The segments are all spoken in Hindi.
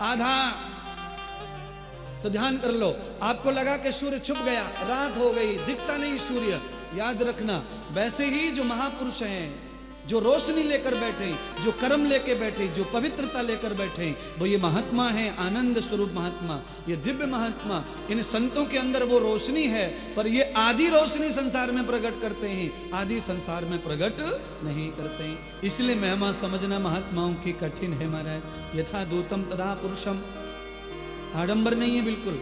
आधा। तो ध्यान कर लो, आपको लगा कि सूर्य छुप गया, रात हो गई, दिखता नहीं सूर्य, याद रखना वैसे ही जो महापुरुष हैं, जो रोशनी लेकर बैठे, जो कर्म लेकर बैठे, जो पवित्रता लेकर बैठे, वो ये महात्मा है, आनंद स्वरूप महात्मा, ये दिव्य महात्मा। इन संतों के अंदर वो रोशनी है, पर ये आदि रोशनी संसार में प्रकट करते हैं, आदि संसार में प्रकट नहीं करते हैं। इसलिए महिमा समझना महात्माओं की कठिन है महाराज। यथा दूतम तथा पुरुषम, आडंबर नहीं है बिल्कुल।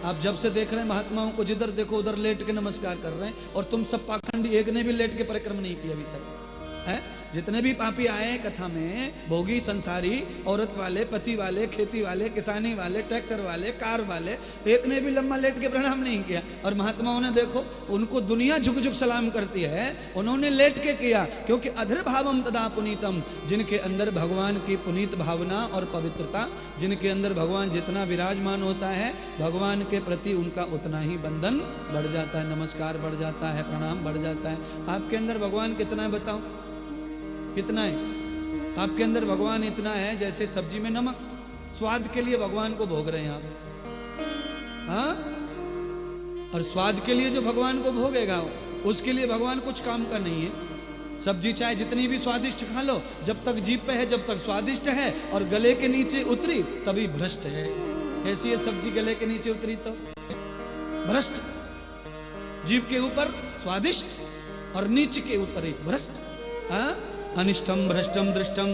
आप जब से देख रहे हैं महात्माओं को, जिधर देखो उधर लेट के नमस्कार कर रहे हैं, और तुम सब पाखंडी एक ने भी लेट के परिक्रम नहीं किया अभी तक है। जितने भी पापी आए कथा में, भोगी संसारी, औरत वाले, पति वाले, खेती वाले, किसानी वाले, ट्रैक्टर वाले, कार वाले, एक ने भी लम्बा लेट के प्रणाम नहीं किया। और महात्माओं ने देखो, उनको दुनिया झुक झुक सलाम करती है, उन्होंने लेट के किया, क्योंकि अधर भावम तदा पुनीतम, जिनके अंदर भगवान की पुनीत भावना और पवित्रता, जिनके अंदर भगवान जितना विराजमान होता है, भगवान के प्रति उनका उतना ही बंधन बढ़ जाता है, नमस्कार बढ़ जाता है, प्रणाम बढ़ जाता है। आपके अंदर भगवान कितना है बताओ, कितना है? आपके अंदर भगवान इतना है जैसे सब्जी में नमक, स्वाद के लिए भगवान को भोग रहे हैं आप, हाँ? और स्वाद के लिए जो भगवान को भोगेगा, उसके लिए भगवान कुछ काम का नहीं है। सब्जी चाहे जितनी भी स्वादिष्ट खा लो, जब तक जीभ पे है, जब तक स्वादिष्ट है, और गले के नीचे उतरी तभी भ्रष्ट है। ऐसी है सब्जी गले के नीचे उतरी तो भ्रष्ट, जीभ के ऊपर स्वादिष्ट और नीचे के उतरी भ्रष्ट, हाँ? अनिष्टम भ्रष्टम दृष्टम,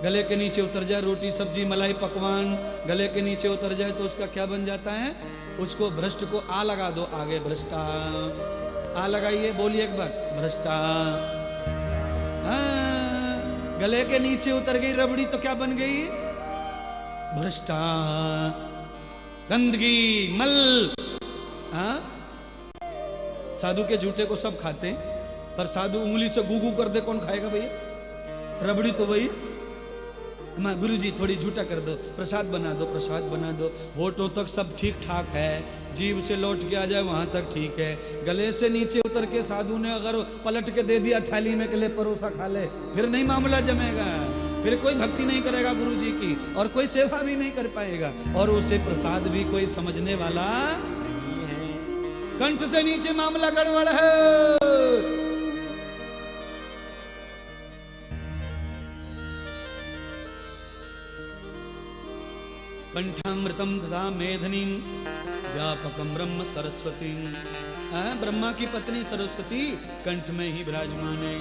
गले के नीचे उतर जाए रोटी सब्जी मलाई पकवान, गले के नीचे उतर जाए तो उसका क्या बन जाता है? उसको भ्रष्ट को आ लगा दो आगे, भ्रष्टा, आ लगाइए, बोलिए एक बार, भ्रष्टा। गले के नीचे उतर गई रबड़ी तो क्या बन गई? भ्रष्टा, गंदगी, मल। हाँ, साधु के जूठे को सब खाते हैं, पर साधु उंगली से गूगू कर दे कौन खाएगा भैया? रबड़ी तो वही, गुरु जी थोड़ी झूठा कर दो, प्रसाद बना दो, प्रसाद बना दो। होठों तक सब ठीक ठाक है, जीभ से लौट के आ जाए वहां तक ठीक है, गले से नीचे उतर के साधु ने अगर पलट के दे दिया थाली में, के ले परोसा खा ले, फिर नहीं मामला जमेगा, फिर कोई भक्ति नहीं करेगा गुरु जी की, और कोई सेवा भी नहीं कर पाएगा, और उसे प्रसाद भी कोई समझने वाला नहीं है। कंठ से नीचे मामला गड़बड़ है। कंठामृतम तथा मेधनी व्यापकम ब्रह्म सरस्वती, ब्रह्मा की पत्नी सरस्वती कंठ में ही विराजमान है।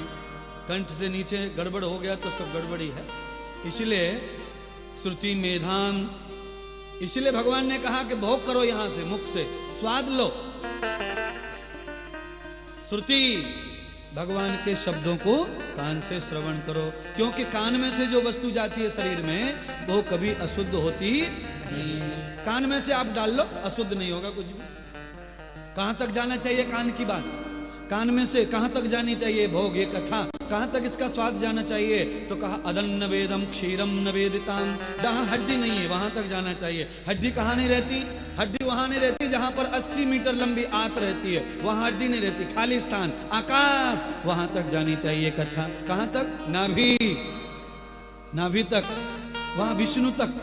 कंठ से नीचे गड़बड़ हो गया तो सब गड़बड़ी है। इसलिए श्रुति मेधाम, इसलिए भगवान ने कहा कि भोग करो, यहां से मुख से स्वाद लो। श्रुति, भगवान के शब्दों को कान से श्रवण करो, क्योंकि कान में से जो वस्तु जाती है शरीर में वो कभी अशुद्ध होती नहीं। कान में से आप डाल लो, अशुद्ध नहीं होगा कुछ भी। कहां तक जाना चाहिए कान की बात? कान में से कहां तक जानी चाहिए भोग, ये कथा कहां तक इसका स्वाद जाना चाहिए? तो कहा अदन्न वेदम क्षीरम न वेदिताम, जहां हड्डी नहीं है वहां तक जाना चाहिए। हड्डी कहां नहीं रहती? हड्डी वहां नहीं रहती जहां पर 80 मीटर लंबी आंत रहती है, वहां हड्डी नहीं रहती। खाली स्थान आकाश, वहां तक जानी चाहिए कथा। कहां तक? नाभि, नाभि तक, वहां विष्णु तक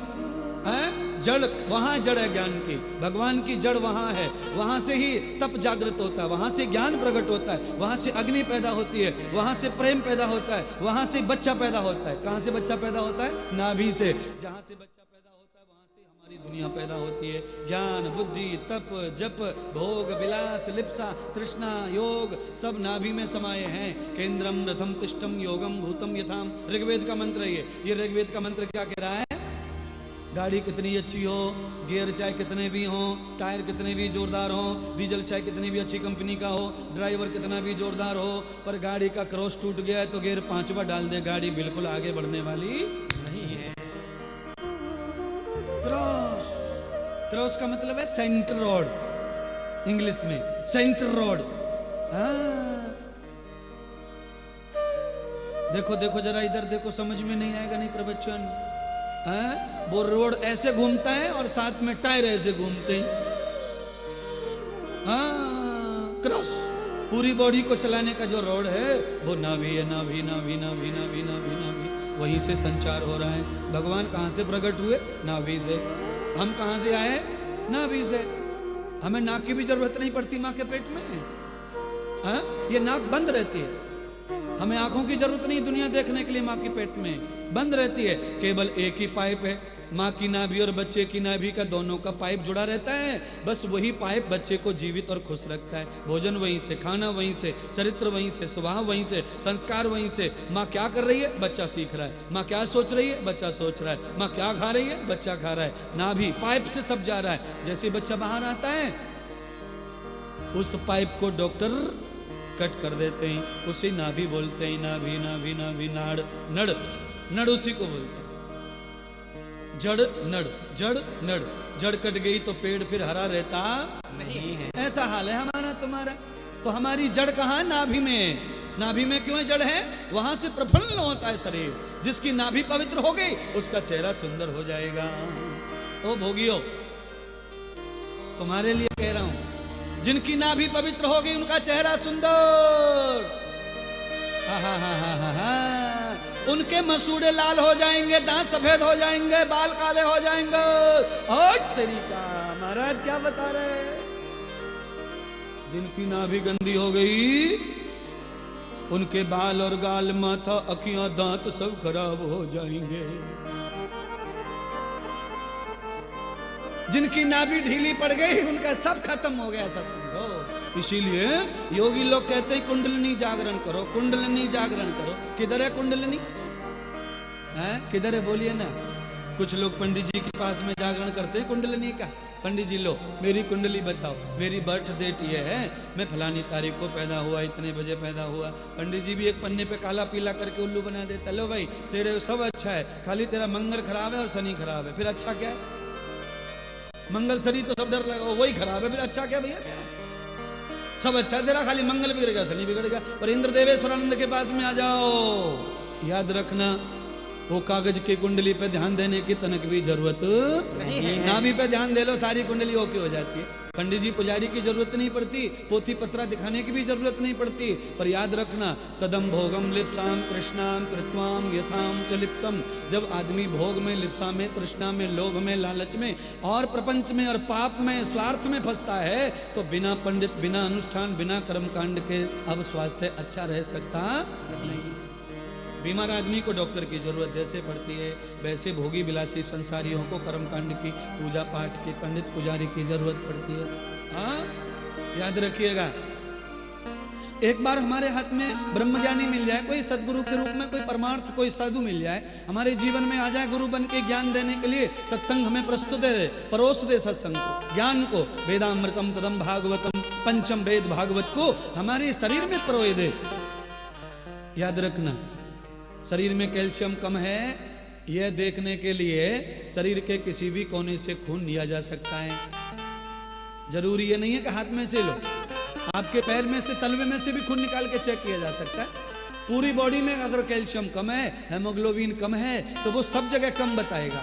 है। जड़, वहां जड़ है ज्ञान की, भगवान की जड़ वहां है, वहां से ही तप जागृत होता है, वहां से ज्ञान प्रकट होता है, वहां से अग्नि पैदा होती है, वहां से प्रेम पैदा होता है, वहां से बच्चा पैदा होता है। कहां से बच्चा पैदा होता है? नाभि से। जहां से बच्चा पैदा होता है वहां से हमारी दुनिया पैदा होती है। ज्ञान, बुद्धि, तप, जप, भोग, विलास, लिप्सा, तृष्णा, योग सब नाभि में समाये हैं। केंद्रम रथम तिष्ठम योगम भूतम यथाम, ऋग्वेद का मंत्र है ये ऋग्वेद का मंत्र क्या कह रहा है? गाड़ी कितनी अच्छी हो, गियर चाहे कितने भी हो, टायर कितने भी जोरदार हो, डीजल चाहे कितनी भी अच्छी कंपनी का हो, ड्राइवर कितना भी जोरदार हो, पर गाड़ी का क्रॉस टूट गया है तो गियर 5वां डाल दे, गाड़ी बिल्कुल आगे बढ़ने वाली नहीं है। क्रॉस, क्रॉस का मतलब है सेंटर रोड, इंग्लिश में सेंटर रोड। देखो देखो जरा इधर देखो, समझ में नहीं आएगा नहीं प्रवचन। वो रोड ऐसे घूमता है और साथ में टायर ऐसे घूमते हैं। क्रॉस, पूरी बॉडी को चलाने का जो रोड है वो नाभि है, नाभि नाभि नाभि नाभि नाभि नाभि। वहीं से संचार हो रहा है। भगवान कहाँ से प्रकट हुए? नाभि से। हम कहाँ से आए? नाभि से। हमें नाक की भी जरूरत नहीं पड़ती माँ के पेट में। हाँ, ये नाक बंद रहती है। हमें आंखों की जरूरत नहीं दुनिया देखने के लिए, माँ के पेट में बंद रहती है। केवल एक ही पाइप है, माँ की नाभि और बच्चे की नाभि का, दोनों का पाइप जुड़ा रहता है। बस वही पाइप बच्चे को जीवित और खुश रखता है। भोजन वहीं से, खाना वहीं से, चरित्र वहीं से, स्वभाव वहीं से, संस्कार वहीं से। माँ क्या कर रही है? बच्चा सीख रहा है। माँ क्या सोच रही है? बच्चा सोच रहा है। माँ क्या खा रही है? बच्चा खा रहा है। नाभि पाइप से सब जा रहा है। जैसे बच्चा बाहर आता है, उस पाइप को डॉक्टर कट कर देते हैं, उसी नाभि बोलते हैं। नाभि नाभि नाभि, नाड़ नड़, नड़ उसी को बोलते हैं। जड़ नड़, जड़ नड़। जड़ कट गई तो पेड़ फिर हरा रहता नहीं है। ऐसा हाल है हमारा तुम्हारा। तो हमारी जड़ कहाँ? नाभि में। नाभि में क्यों जड़ है? वहां से प्रफुल्ल होता है शरीर। जिसकी नाभि पवित्र हो गई उसका चेहरा सुंदर हो जाएगा। ओ भोगियो, तुम्हारे लिए कह रहा हूं, जिनकी नाभि पवित्र हो गई उनका चेहरा सुंदर। हा हा हा हा हा हा। उनके मसूड़े लाल हो जाएंगे, दांत सफेद हो जाएंगे, बाल काले हो जाएंगे। और तरीका महाराज क्या बता रहे? जिनकी नाभि गंदी हो गई उनके बाल और गाल, माथा, अखियां, दांत सब खराब हो जाएंगे। जिनकी नाभि ढीली पड़ गई उनका सब खत्म हो गया, ऐसा समझो। इसीलिए योगी लोग कहते हैं कुंडलिनी जागरण करो, कुंडलिनी जागरण करो। किधर है कुंडलिनी? है किधर है? बोलिए ना। कुछ लोग पंडित जी के पास में जागरण करते हैं कुंडलिनी का। पंडित जी लो मेरी कुंडली बताओ, मेरी बर्थ डेट ये है, मैं फलानी तारीख को पैदा हुआ, इतने बजे पैदा हुआ। पंडित जी भी एक पन्ने पे काला पीला करके उल्लू बना देता। लो भाई तेरे सब अच्छा है, खाली तेरा मंगल खराब है और शनि खराब है। फिर अच्छा क्या है? मंगल शनि तो सब डर लगा, वही खराब है, फिर अच्छा क्या भैया? क्या सब अच्छा है तेरा, खाली मंगल बिगड़ गया, शनि बिगड़ गया। पर इंद्र देवेश्वरानंद के पास में आ जाओ, याद रखना वो कागज की कुंडली पे ध्यान देने की तनक भी जरूरत नहीं है। नाभि पे ध्यान दे लो, सारी कुंडली ओके हो जाती है। पंडित जी पुजारी की जरूरत नहीं पड़ती, पोथी पत्रा दिखाने की भी जरूरत नहीं पड़ती। पर याद रखना, तदम भोगम लिप्साम कृष्णाम कृत्वाम यथाम च लिप्तम। जब आदमी भोग में, लिप्सा में, तृष्णा में, लोभ में, लालच में और प्रपंच में और पाप में, स्वार्थ में फंसता है, तो बिना पंडित, बिना अनुष्ठान, बिना कर्मकांड के अब स्वास्थ्य अच्छा रह सकता नहीं। बीमार आदमी को डॉक्टर की जरूरत जैसे पड़ती है, वैसे भोगी विलासी संसारियों को कर्मकांड की, पूजा पाठ की, पंडित पुजारी की जरूरत पड़ती है। हाँ याद रखिएगा। एक बार हमारे हाथ में ब्रह्मज्ञानी मिल जाए, कोई सदगुरु के रूप में, कोई परमार्थ, कोई साधु मिल जाए, हमारे जीवन में आ जाए गुरु बन के ज्ञान देने के लिए, सत्संग हमें प्रस्तुत दे, परोस दे सत्संग को, ज्ञान को, वेदामृतम तदम भागवतम, पंचम वेद भागवत को हमारे शरीर में परोए दे। याद रखना, शरीर में कैल्शियम कम है, यह देखने के लिए शरीर के किसी भी कोने से खून लिया जा सकता है। जरूरी ये नहीं है कि हाथ में से लो, आपके पैर में से, तलवे में से भी खून निकाल के चेक किया जा सकता है। पूरी बॉडी में अगर कैल्शियम कम है, हेमोग्लोबिन कम है, तो वो सब जगह कम बताएगा।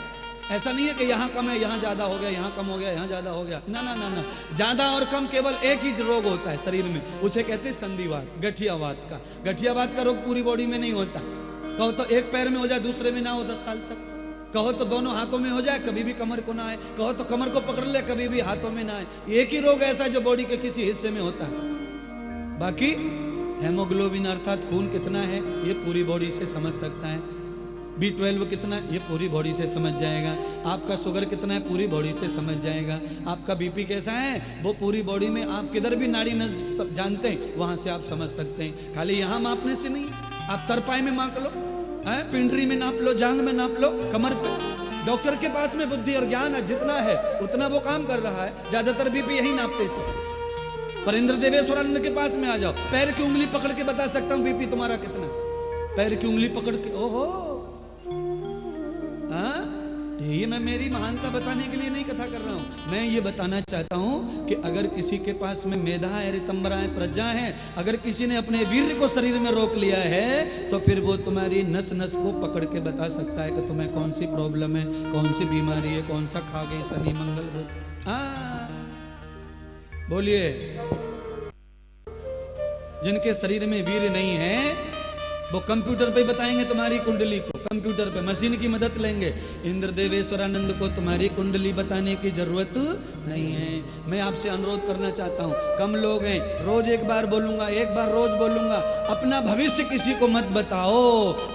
ऐसा नहीं है कि यहाँ कम है, यहाँ ज्यादा हो गया, यहाँ कम हो गया, यहाँ ज्यादा हो गया। ना ना ना ना, ज्यादा और कम केवल एक ही रोग होता है शरीर में, उसे कहते हैं संधिवात, गठियावात का। गठियावात का रोग पूरी बॉडी में नहीं होता। कहो तो एक पैर में हो जाए, दूसरे में ना हो 10 साल तक। कहो तो दोनों हाथों में हो जाए, कभी भी कमर को ना आए। कहो तो कमर को पकड़ ले, कभी भी हाथों में ना आए। एक ही रोग ऐसा है जो बॉडी के किसी हिस्से में होता है। बाकी हेमोग्लोबिन अर्थात खून कितना है ये पूरी बॉडी से समझ सकता है। B12 कितना है ये पूरी बॉडी से समझ जाएगा। आपका शुगर कितना है पूरी बॉडी से समझ जाएगा। आपका BP कैसा है वो पूरी बॉडी में, आप किधर भी नाड़ी नस जानते हैं वहां से आप समझ सकते हैं। खाली यहाँ मापने से नहीं, आप तरपाई में माप लो, पिंडरी में नाप लो, जांग में नाप लो, कमर पे। डॉक्टर के पास में बुद्धि और ज्ञान जितना है उतना वो काम कर रहा है। ज्यादातर BP यही नापते से। पर इंद्र देवेश्वरानंद के पास में आ जाओ, पैर की उंगली पकड़ के बता सकता हूँ BP तुम्हारा कितना। पैर की उंगली पकड़ के, ओहो, हाँ ये मैं मेरी महानता बताने के लिए नहीं कथा कर रहा हूं। मैं ये बताना चाहता हूं कि अगर किसी के पास में मेधा है, रितंबरा है, प्रज्ञा है, अगर किसी ने अपने वीर्य को शरीर में रोक लिया है, तो फिर वो तुम्हारी नस नस को पकड़ के बता सकता है कि तुम्हें कौन सी प्रॉब्लम है, कौन सी बीमारी है, कौन सा खा गई शनि मंगल। बोलिए। जिनके शरीर में वीर्य नहीं है वो कंप्यूटर पे बताएंगे तुम्हारी कुंडली को। कंप्यूटर पे मशीन की मदद लेंगे। इंद्र देवेश्वरानंद को तुम्हारी कुंडली बताने की जरूरत नहीं है। मैं आपसे अनुरोध करना चाहता हूँ, कम लोग हैं, रोज एक बार बोलूंगा, एक बार रोज बोलूंगा, अपना भविष्य किसी को मत बताओ।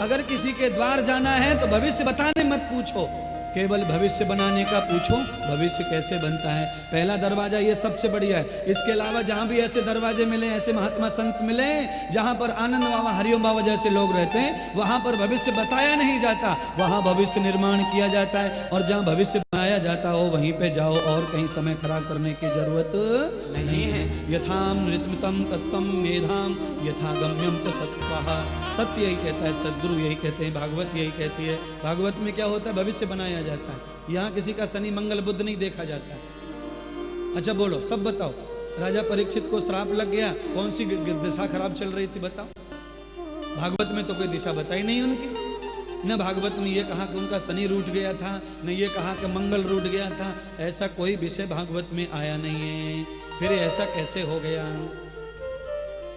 अगर किसी के द्वार जाना है तो भविष्य बताने मत पूछो, केवल भविष्य बनाने का पूछो, भविष्य कैसे बनता है। पहला दरवाजा ये सबसे बढ़िया है। इसके अलावा जहां भी ऐसे दरवाजे मिले, ऐसे महात्मा संत मिले जहां पर आनंद बाबा, हरिओम बाबा जैसे लोग रहते हैं, वहां पर भविष्य बताया नहीं जाता, वहां भविष्य निर्माण किया जाता है। और जहां भविष्य बनाया जाता हो वहीं पे जाओ, और कहीं समय खराब करने की जरूरत नहीं है। यथाम ऋतमितम तत्वम मेधाम यथा गम्यम च सत्वः। सत्य यही कहता है, सदगुरु यही कहते हैं, भागवत यही कहती है। भागवत में क्या होता है? भविष्य बनाया जाता है। यहाँ किसी का शनि मंगल बुध नहीं देखा जाता है। अच्छा बोलो, सब बताओ, राजा परीक्षित को श्राप लग गया, कौन सी दिशा खराब चल रही थी बताओ? भागवत में तो कोई दिशा बताई नहीं उनकी। न भागवत में ये कहा कि उनका शनि रूठ गया था, न ये कहा कि मंगल रूठ गया था। ऐसा कोई विषय भागवत में आया नहीं है। फिर ऐसा कैसे हो गया?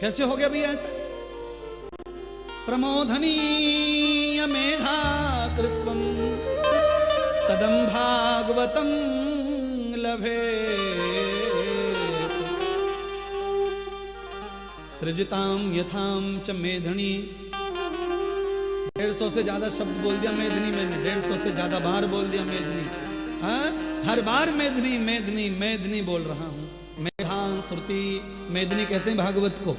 कैसे हो गया भैया ऐसा? प्रमोधनीय मेधा कृत्वम तदम भागवतम लभे सृजिताम यथाम च मेधनी। 150 से ज्यादा शब्द बोल दिया मेधनी मैंने, 150 से ज्यादा बार बोल दिया मेधनी। हाँ, हर बार मेधनी मेधनी मेधनी बोल रहा हूं। मेधान श्रुति, मेधनी कहते हैं भागवत को।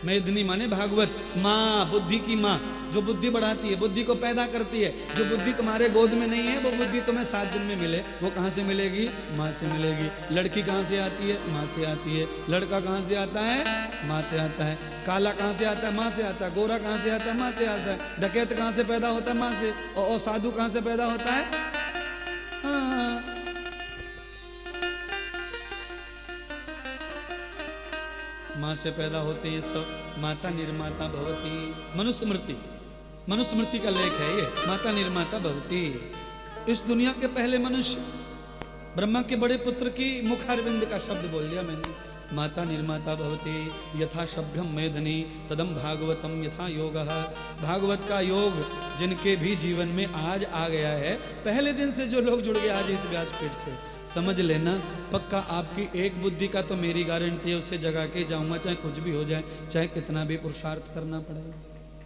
मेधनी माने भागवत, माँ, बुद्धि की माँ, जो बुद्धि बढ़ाती है, बुद्धि को पैदा करती है। जो बुद्धि तुम्हारे गोद में नहीं है, वो बुद्धि तुम्हें 7 दिन में मिले, वो कहाँ से मिलेगी? माँ से मिलेगी। लड़की कहाँ से आती है? माँ से आती है। लड़का कहाँ से आता है? माँ से आता है। काला कहाँ से आता है? माँ से आता है। गोरा कहाँ से आता है? माँ से आता है। डकैत कहाँ से पैदा होता है? माँ से। और साधु कहाँ से पैदा होता है? हाँ, माँ से पैदा होते हैं सब। माता निर्माता भवती। मनुस्मृति, मनुस्मृति का लेख है ये। माता निर्माता भवती। इस दुनिया के पहले मनुष्य, ब्रह्मा के बड़े पुत्र की मुखारविंद का शब्द बोल दिया मैंने। माता निर्माता भवती यथा सभ्यम मेधनी तदम भागवतम यथा योगः। भागवत का योग जिनके भी जीवन में आज आ गया है, पहले दिन से जो लोग जुड़ गए आज इस व्यासपीठ से, समझ लेना पक्का आपकी एक बुद्धि का तो मेरी गारंटी है, उससे जगा के जाऊंगा, चाहे कुछ भी हो जाए, चाहे कितना भी पुरुषार्थ करना पड़ेगा।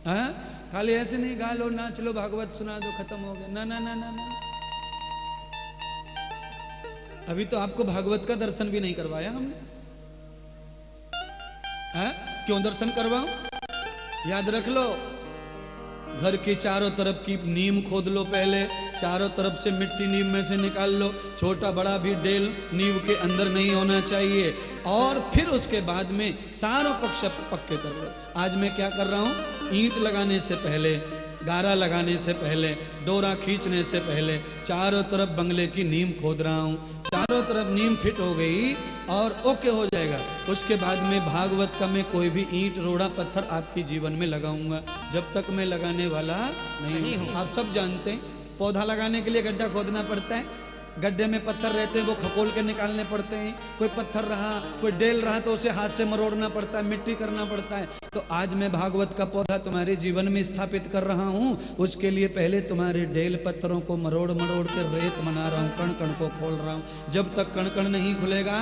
हाँ, खाली ऐसे नहीं गा लो, नाच लो, भागवत सुना दो, खत्म हो गया। ना ना ना ना ना, अभी तो आपको भागवत का दर्शन भी नहीं करवाया हमने। हाँ, क्यों दर्शन करवाऊं? याद रख लो, घर की चारों तरफ की नीम खोद लो, पहले चारों तरफ से मिट्टी नीम में से निकाल लो, छोटा बड़ा भी डेल नीम के अंदर नहीं होना चाहिए, और फिर उसके बाद में सारों पक्ष पक्के कर लो। आज मैं क्या कर रहा हूँ? ईंट लगाने से पहले, गारा लगाने से पहले, डोरा खींचने से पहले चारों तरफ बंगले की नीम खोद रहा हूँ। चारों तरफ नीम फिट हो गई और ओके हो जाएगा। उसके बाद में भागवत का मैं कोई भी ईंट रोड़ा पत्थर आपकी जीवन में लगाऊंगा, जब तक मैं लगाने वाला नहीं हूँ। आप सब जानते हैं पौधा लगाने के लिए गड्ढा खोदना पड़ता है, गड्ढे में पत्थर रहते हैं, वो खकोल के निकालने पड़ते हैं। कोई पत्थर रहा, कोई डेल रहा तो उसे हाथ से मरोड़ना पड़ता है, मिट्टी करना पड़ता है। तो आज मैं भागवत का पौधा तुम्हारे जीवन में स्थापित कर रहा हूँ, उसके लिए पहले तुम्हारे डेल पत्थरों को मरोड़ मरोड़ के रेत बना रहा हूँ, कण कण को खोल रहा हूँ। जब तक कण कण नहीं खुलेगा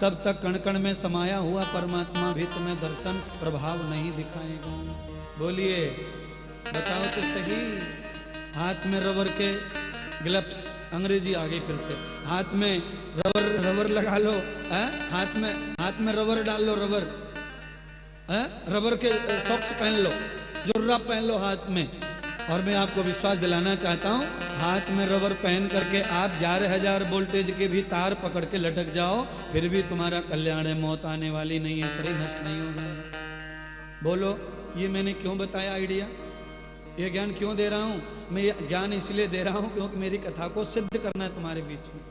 तब तक कण कण में समाया हुआ परमात्मा भी तुम्हें दर्शन प्रभाव नहीं दिखाएगा। बोलिए, बताओ तो सही। हाथ में रबर के ग्लव्स, अंग्रेजी आ गई फिर से, हाथ में रबर लगा लो, हाथ में रबर डाल लो, रबर के सॉक्स पहन लो, जुर्रा पहन लो हाथ में। और मैं आपको विश्वास दिलाना चाहता हूँ, हाथ में रबर पहन करके आप 11,000 वोल्टेज के भी तार पकड़ के लटक जाओ, फिर भी तुम्हारा कल्याण है, मौत आने वाली नहीं है, शरीर नष्ट नहीं होगा। बोलो, ये मैंने क्यों बताया आइडिया? ये ज्ञान क्यों दे रहा हूं? मैं ये ज्ञान इसलिए दे रहा हूं क्योंकि मेरी कथा को सिद्ध करना है तुम्हारे बीच में,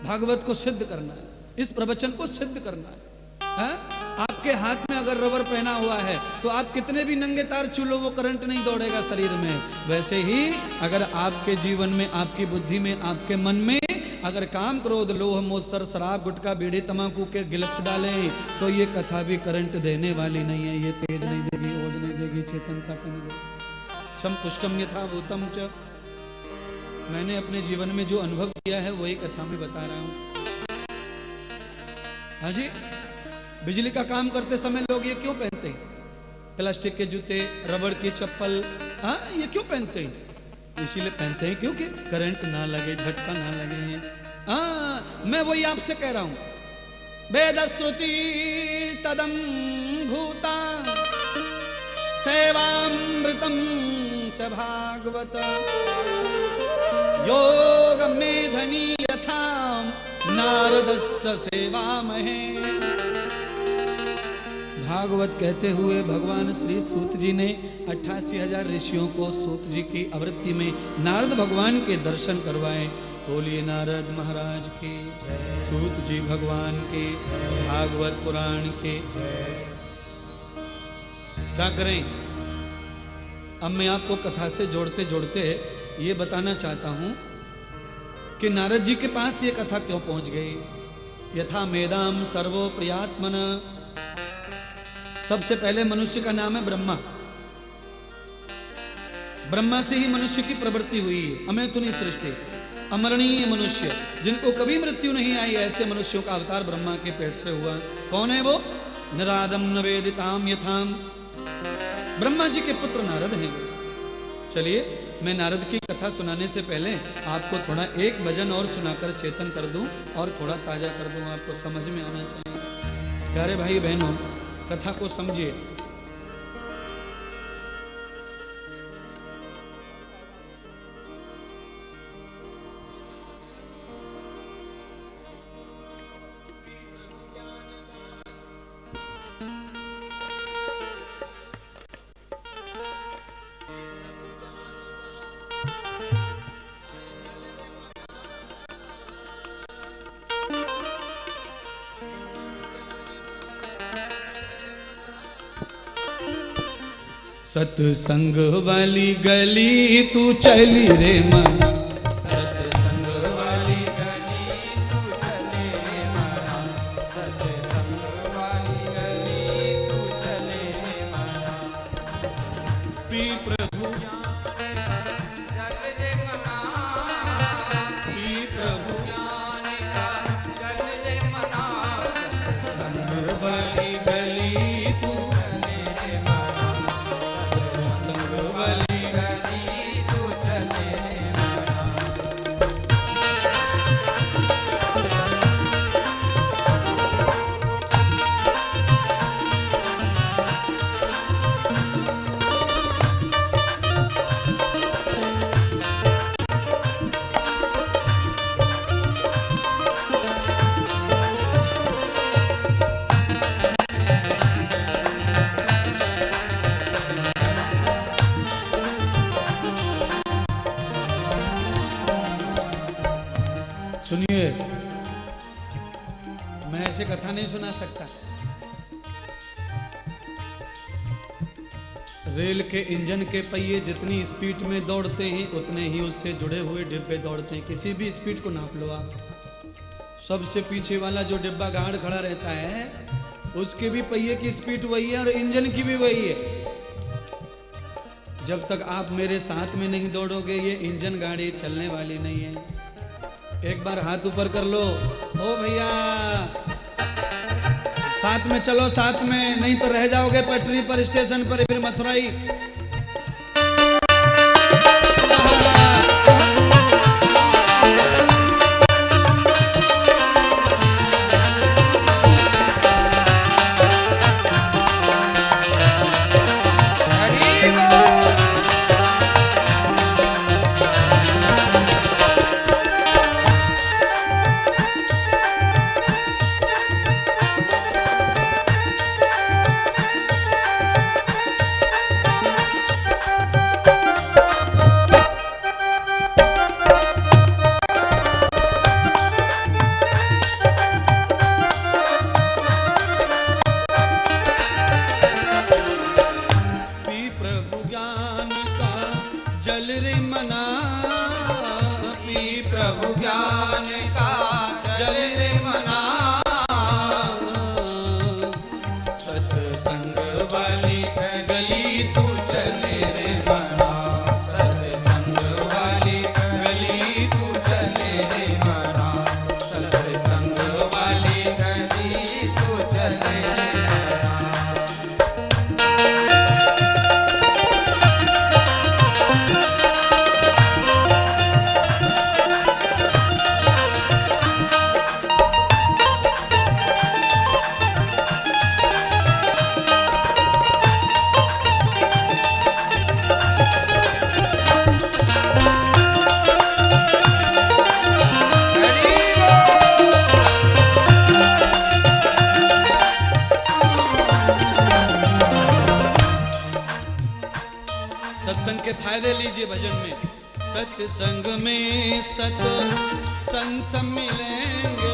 भागवत को सिद्ध करना है, इस प्रवचन को सिद्ध करना है। आपके हाथ में अगर रबर पहना हुआ है तो आप कितने भी नंगे तार छू लो, वो करंट नहीं दौड़ेगा शरीर में। वैसे ही अगर आपके जीवन में, आपकी बुद्धि में, आपके मन में अगर काम, क्रोध, लोभ, मोत्सर, शराब, गुटखा, बीड़ी, तंबाकू के गिलफ्स डालें तो ये कथा भी करंट देने वाली नहीं है। ये तेज नहीं देगी, ओज नहीं देगी, चेतनता नहीं देगी। संपुष्टम यथाभूतम च। मैंने अपने जीवन में जो अनुभव किया है वही कथा में बता रहा हूं। हाँ जी, बिजली का काम करते समय लोग ये क्यों पहनते हैं? प्लास्टिक के जूते, रबड़ की चप्पल, हाँ ये क्यों पहनते हैं? इसीलिए पहनते हैं क्योंकि करंट ना लगे, झटका ना लगे। हाँ, मैं वही आपसे कह रहा हूं, वेद श्रुति तदम भूता सेवामृतम च भागवत योग मेधनी यथा नारदस्य सेवामहे। भागवत कहते हुए भगवान श्री सूत जी ने 88,000 ऋषियों को सूत जी की आवृत्ति में नारद भगवान के दर्शन करवाए। बोलिए नारद महाराज के, सूत जी भगवान के, भागवत पुराण के। क्या करें? अब मैं आपको कथा से जोड़ते जोड़ते ये बताना चाहता हूं कि नारद जी के पास ये कथा क्यों पहुंच गई। यथा मेदाम सर्वो प्रियात्मन। सबसे पहले मनुष्य का नाम है ब्रह्मा। ब्रह्मा से ही मनुष्य की प्रवृत्ति हुई है। अमेतुनी सृष्टि, अमरणीय मनुष्य, जिनको कभी मृत्यु नहीं आई, ऐसे मनुष्यों का अवतार ब्रह्मा के पेट से हुआ। कौन है वो? नरादम नवेदिताम यथाम। ब्रह्मा जी के पुत्र नारद हैं। चलिए, मैं नारद की कथा सुनाने से पहले आपको थोड़ा एक भजन और सुनाकर चेतन कर दूं और थोड़ा ताजा कर दूं। आपको समझ में आना चाहिए। प्यारे भाई बहनों, कथा को समझिए। सत्संग वाली गली तू चली रे मना, सत्संग वाली गली तू चले रे मना, सत्संग वाली गली तू चले रे मना। पी प्रभु चल रे मना, पी प्रभु ज्ञान का चल रे मना, सत्संग वाली गली तू सुनिए। मैं ऐसे कथा नहीं सुना सकता। रेल के इंजन के पहिए जितनी स्पीड में दौड़ते हैं उतने ही उससे जुड़े हुए डिब्बे दौड़ते हैं। किसी भी स्पीड को नाप लो आप। सबसे पीछे वाला जो डिब्बा गार्ड खड़ा रहता है उसके भी पहिए की स्पीड वही है और इंजन की भी वही है। जब तक आप मेरे साथ में नहीं दौड़ोगे ये इंजन गाड़ी चलने वाली नहीं है। एक बार हाथ ऊपर कर लो। ओ भैया साथ में चलो, साथ में, नहीं तो रह जाओगे पटरी पर, स्टेशन पर, फिर मथुराई। सत्संग वाली गली तू चले रे मना। कह दे लीजिए भजन में, सत्संग में सत संत मिलेंगे,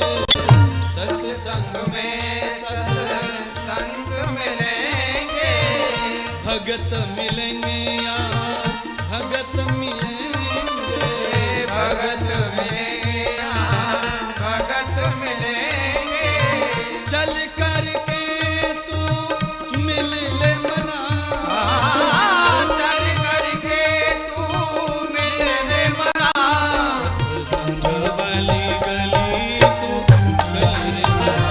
सत्संग में सत्संग मिलेंगे, भगत मिलेंगे या भगत मिलेंगे, भगत मिलेंगे भगत मिलेंगे, चल करके तू मिल ले मना, चल करके तू मिल ले मना, सत्संग वाली गली तू चल रे मना,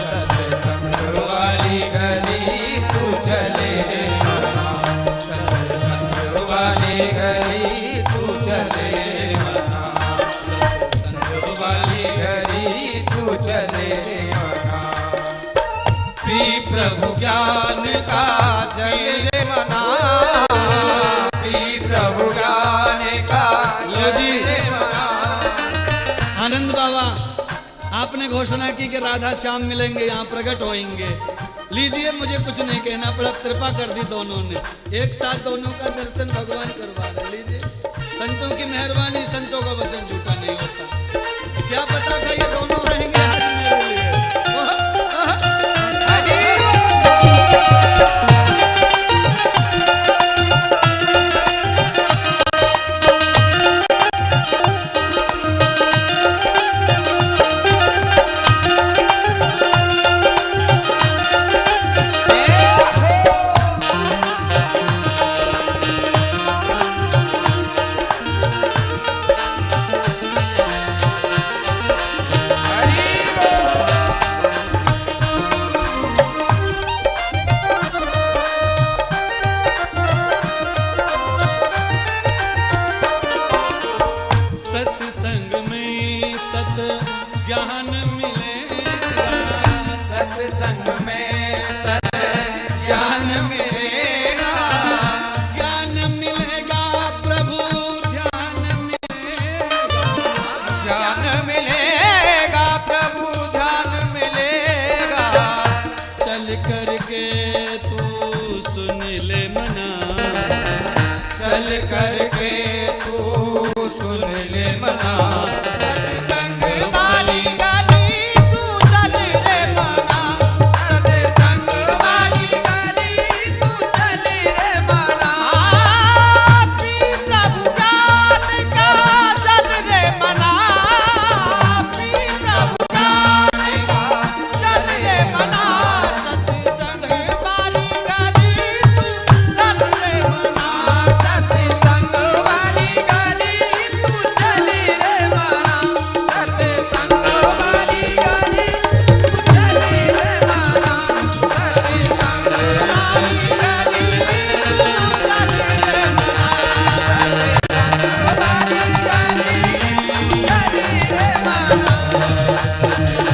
सत्संग वाली गली तू चले रे मना, सत्संग वाली गली तू चले रे मना, सत्संग वाली गली तू चले रे मना, पी प्रभु ज्ञान का चले रे मना, पी प्रभु ज्ञान का चले रे मना। आनंद बाबा, आपने घोषणा की कि राधा श्याम मिलेंगे, यहाँ प्रकट होंगे। लीजिए, मुझे कुछ नहीं कहना पड़ा, कृपा कर दी दोनों ने, एक साथ दोनों का दर्शन भगवान करवा रहे। लीजिए, संतों की मेहरबानी, संतों का वचन झूठा नहीं होता। क्या पता था ये दोनों रहेंगे आज मेरे लिए। सत्संग में सत ज्ञान मिलेगा, सत्संग में सत ज्ञान मिलेगा, ज्ञान मिलेगा प्रभु ध्यान मिलेगा, ज्ञान मिलेगा प्रभु ध्यान मिलेगा, चल करके तू सुन ले मना, चल करके तू सुन ले मना, सत्संग वाली गली तू चल रे मना, सत्संग वाली गली तू चल रे मना, पी प्रभु ज्ञान का चल रे मना, पी प्रभु ज्ञान का चल रे मना, सत्संग वाली गली तू चल रे मना, सत्संग वाली गली तू चल रे मना, सत्संग वाली गली तू चल रे मना, सत्संग वाली गली तू चल रे मना, सत्संग वाली गली तू चल रे मना।